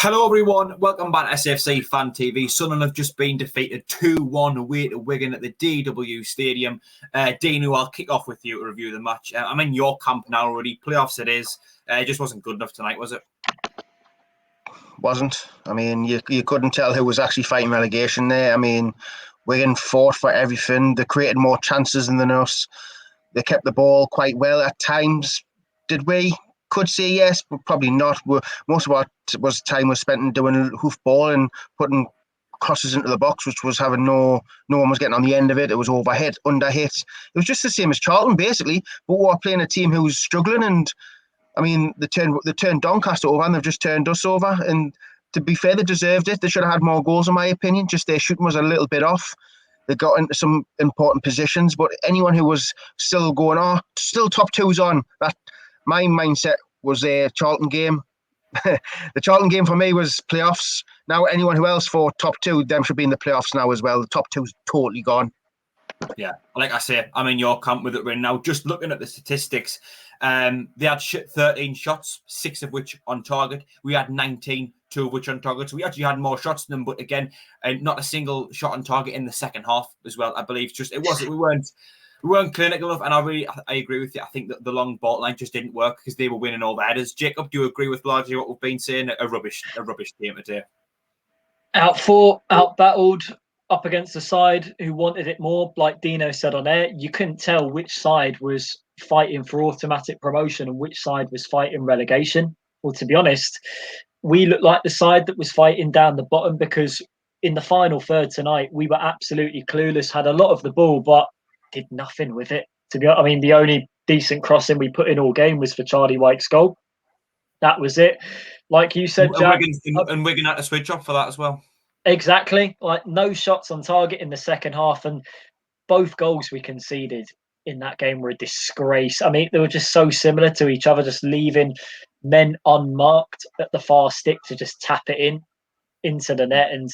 Hello everyone, welcome back to SAFC Fan TV. Sunderland have just been defeated 2-1 away to Wigan at the DW Stadium. Dino, I'll kick off with you to review the match. I'm in your camp now already, playoffs it is. It just wasn't good enough tonight, was it? Wasn't. I mean, you couldn't tell who was actually fighting relegation there. I mean, Wigan fought for everything. They created more chances than us. They kept the ball quite well at times. Did we? Could say yes, but probably not. Most of our time was spent in doing hoofball and putting crosses into the box, which was having no one was getting on the end of it. It was overhit, underhit. It was just the same as Charlton, basically. But we were playing a team who was struggling, and I mean, they turned Doncaster over, and they've just turned us over. And to be fair, they deserved it. They should have had more goals, in my opinion. Just their shooting was a little bit off. They got into some important positions, but anyone who was still going, still top twos on that. My mindset was a Charlton game. The Charlton game for me was playoffs. Now anyone who else for top two, them should be in the playoffs now as well. The top two's totally gone. Yeah, like I say, I'm in your camp with it right now. Just looking at the statistics, they had 13 shots, 6 of which on target. We had 19, 2 of which on target. So we actually had more shots than them, but again, not a single shot on target in the second half as well. I believe we weren't clinical enough, and I agree with you. I think that the long ball line just didn't work because they were winning all the headers. Jacob, do you agree with largely what we've been saying? A rubbish game today. Outfought, outbattled, up against the side who wanted it more. Like Dino said on air, you couldn't tell which side was fighting for automatic promotion and which side was fighting relegation. Well, to be honest, we looked like the side that was fighting down the bottom, because in the final third tonight, we were absolutely clueless, had a lot of the ball, but did nothing with it. I mean, the only decent crossing we put in all game was for Charlie White's goal. That was it. Like you said, Jack. And Wigan had to switch off for that as well. Exactly. Like, no shots on target in the second half, and both goals we conceded in that game were a disgrace. I mean, they were just so similar to each other, just leaving men unmarked at the far stick to just tap it into the net. And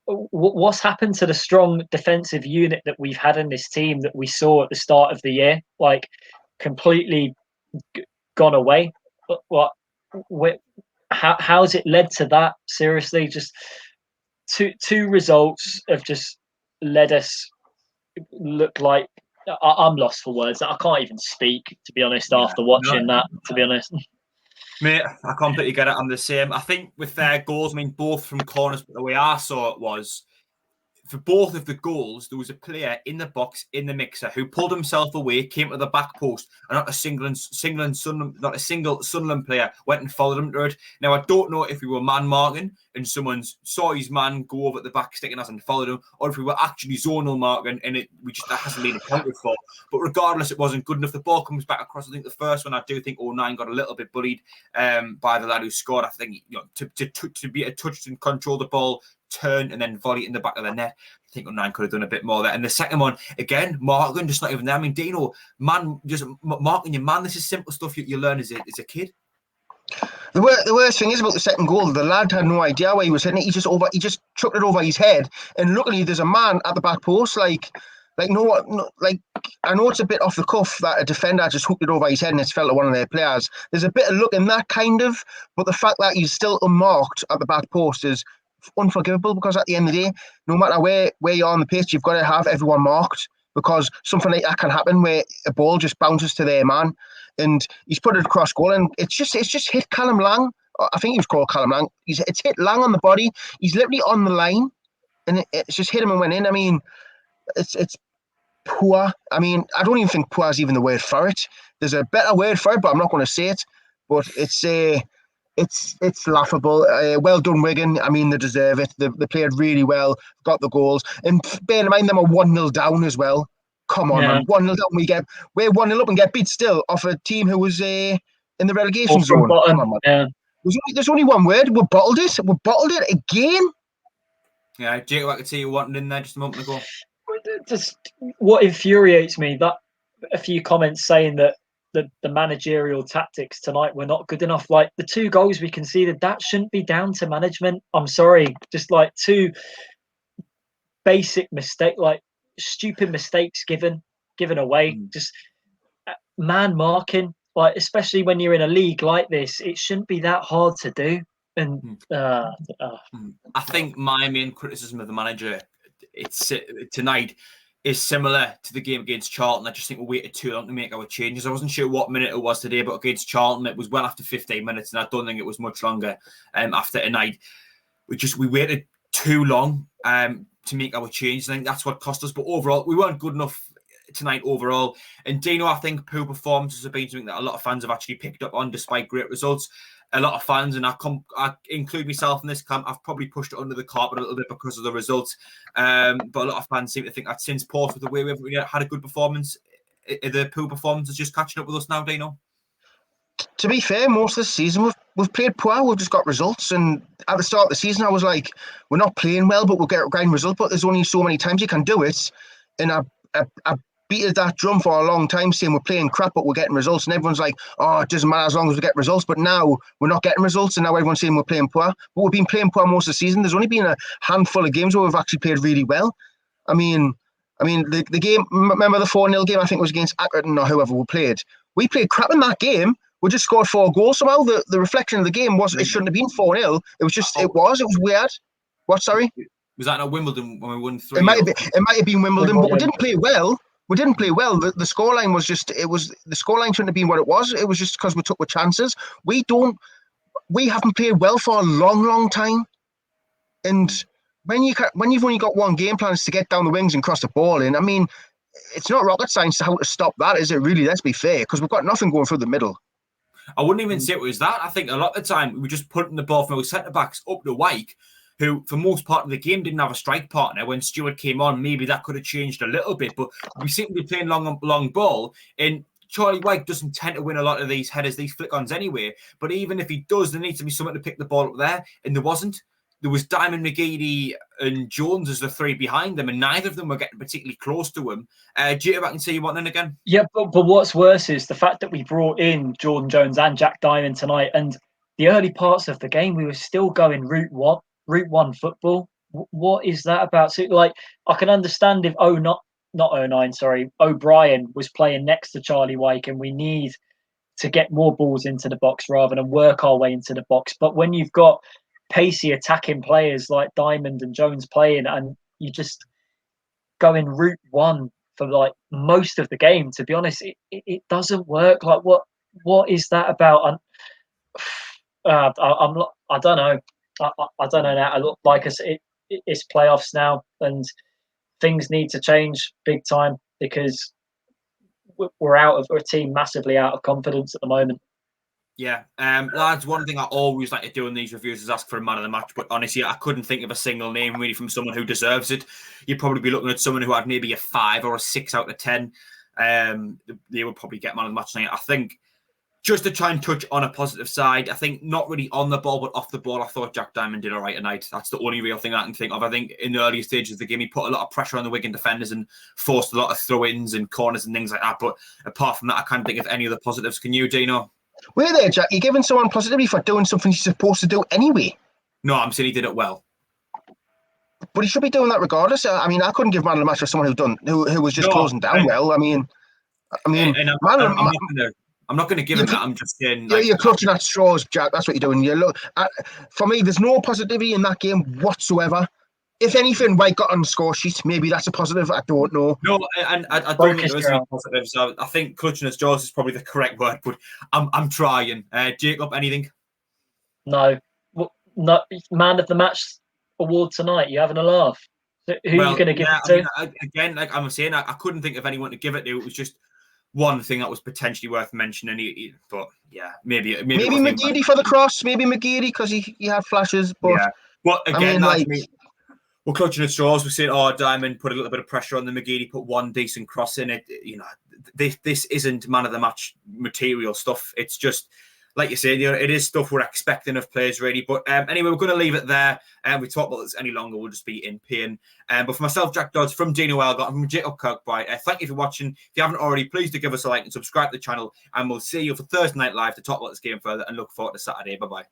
what's happened to the strong defensive unit that we've had in this team that we saw at the start of the year? Like, completely gone away. How's it led to that? Seriously, just two results have just led us look like I'm lost for words. I can't even speak, to be honest, after watching that, to be honest. Mate, I completely get it. I'm the same. I think with their goals, I mean, both from corners, but the way I saw it was, for both of the goals, there was a player in the box, in the mixer, who pulled himself away, came to the back post, and not a single Sunderland player went and followed him to it. Now, I don't know if we were man marking and someone saw his man go over at the back stick and hasn't followed him, or if we were actually zonal marking and that hasn't been accounted for. But regardless, it wasn't good enough. The ball comes back across. I think the first one, I do think 09 got a little bit bullied by the lad who scored. I think, to be a touch and control the ball, turn and then volley it in the back of the net. I think 09 could have done a bit more there. And the second one, again, marking, just not even there. I mean, Dino, man, just marking your man, this is simple stuff you learn as a kid. The worst thing is about the second goal, the lad had no idea where he was hitting it. He just chucked it over his head, and luckily there's a man at the back post. I know it's a bit off the cuff that a defender just hooked it over his head and it's fell to one of their players. There's a bit of luck in that, kind of, but the fact that he's still unmarked at the back post is unforgivable, because at the end of the day, no matter where you are on the pitch, you've got to have everyone marked, because something like that can happen where a ball just bounces to their man, and he's put it across goal, and it's just hit Callum Lang. I think he was called Callum Lang. It's hit Lang on the body. He's literally on the line, and it's just hit him and went in. I mean, it's poor. I mean, I don't even think poor is even the word for it. There's a better word for it, but I'm not going to say it. But it's laughable. Well done, Wigan. I mean, they deserve it. They played really well, got the goals. And bear in mind, them are 1-0 down as well. Come on, man. 1-0 down. We're 1-0 up and get beat still off a team who was in the relegation zone. Come on, man. Yeah. There's only one word. We bottled it. We bottled it again. Yeah, Jacob, I could see you wanting in there just a moment ago. Just what infuriates me, that a few comments saying that the managerial tactics tonight were not good enough. Like, the 2 goals we conceded, that shouldn't be down to management. I'm sorry. Just like 2 basic mistake, like stupid mistakes given away. Just man marking. like, especially when you're in a league like this, it shouldn't be that hard to do. And I think my main criticism of the manager tonight is similar to the game against Charlton. I just think we waited too long to make our changes. I wasn't sure what minute it was today, but against Charlton, it was well after 15 minutes, and I don't think it was much longer after tonight. We waited too long to make our changes. I think that's what cost us. But overall, we weren't good enough tonight overall. And Dino, I think poor performances have been something that a lot of fans have actually picked up on despite great results. A lot of fans, and I include myself in this camp, I've probably pushed it under the carpet a little bit because of the results. But a lot of fans seem to think that since Portsmouth away, we've had a good performance. The poor performance is just catching up with us now, Dino. To be fair, most of the season we've played poor. We've just got results. And at the start of the season, I was like, we're not playing well, but we'll get a grand result. But there's only so many times you can do it. And I beated that drum for a long time, saying we're playing crap, but we're getting results. And everyone's like, oh, it doesn't matter as long as we get results. But now we're not getting results, and now everyone's saying we're playing poor. But we've been playing poor most of the season. There's only been a handful of games where we've actually played really well. I mean, the game. Remember the 4-0 game? I think it was against Accrington or whoever we played. We played crap in that game. We just scored 4 goals. Somehow the reflection of the game was it shouldn't have been 4-0. It was just it was weird. What? Sorry. Was that not Wimbledon when we won 3-0? It might have been Wimbledon, but we didn't play well. We didn't play well. The scoreline was just the scoreline shouldn't have been what it was. It was just because we took the chances. We haven't played well for a long time. And when you've only got one game plan is to get down the wings and cross the ball in. I mean, it's not rocket science to how to stop that, is it? Really, let's be fair, because we've got nothing going through the middle. I wouldn't even say it was that. I think a lot of the time we were just putting the ball from our centre backs up to Wyke, who for most part of the game didn't have a strike partner. When Stewart came on, maybe that could have changed a little bit, but we seem to be playing long ball. And Charlie Wyke doesn't tend to win a lot of these headers, these flick-ons anyway. But even if he does, there needs to be someone to pick the ball up there, and there wasn't. There was Diamond, McGeady, and Jones as the 3 behind them, and neither of them were getting particularly close to him. Jacob, I can see you wanting in again. Yeah, but what's worse is the fact that we brought in Jordan Jones and Jack Diamond tonight, and the early parts of the game, we were still going route one football. What is that about? So, like, I can understand if O'Brien was playing next to Charlie Wyke, and we need to get more balls into the box rather than work our way into the box. But when you've got pacey attacking players like Diamond and Jones playing, and you just go in route one for like most of the game, to be honest, it doesn't work. Like, what is that about? I don't know. I don't know now. I look like it's playoffs now, and things need to change big time because we're a team massively out of confidence at the moment. Yeah, lads, one thing I always like to do in these reviews is ask for a man of the match, but honestly, I couldn't think of a single name really from someone who deserves it. You'd probably be looking at someone who had maybe a 5 or a 6 out of 10. They would probably get man of the match tonight. I think just to try and touch on a positive side, I think not really on the ball, but off the ball, I thought Jack Diamond did all right tonight. That's the only real thing I can think of. I think in the earlier stages of the game, he put a lot of pressure on the Wigan defenders and forced a lot of throw-ins and corners and things like that. But apart from that, I can't think of any other positives. Can you, Dino? Wait there, Jack. You're giving someone positivity for doing something he's supposed to do anyway. No, I'm saying he did it well. But he should be doing that regardless. I mean, I couldn't give man of the match for someone who was just closing down well. I mean, and I'm not going to give him that. I'm just saying, like, you're clutching at straws, Jack. That's what you're doing. For me, there's no positivity in that game whatsoever. If anything, White got on the score sheet. Maybe that's a positive. I don't know. No, and I don't think there is any positive. So I think clutching at straws is probably the correct word. But I'm trying. Jacob, anything? No, man of the match award tonight. You having a laugh? Who are you going to give it to? Again, like I'm saying, I couldn't think of anyone to give it to. It was just one thing that was potentially worth mentioning. But yeah, maybe McGeady for the cross. Maybe McGeady because he had flashes. But yeah. But again, I mean, we're clutching at straws. We're saying, Diamond put a little bit of pressure on the McGeady, put one decent cross in it. This isn't man of the match material stuff. It's just, like you said, it is stuff we're expecting of players, really. But anyway, we're going to leave it there. And we talk about this any longer, we'll just be in pain. But for myself, Jack Dodds, from Dino Elgott, and from Jacob Kirkbride, thank you for watching. If you haven't already, please do give us a like and subscribe to the channel. And we'll see you for Thursday Night Live to talk about this game further and look forward to Saturday. Bye-bye.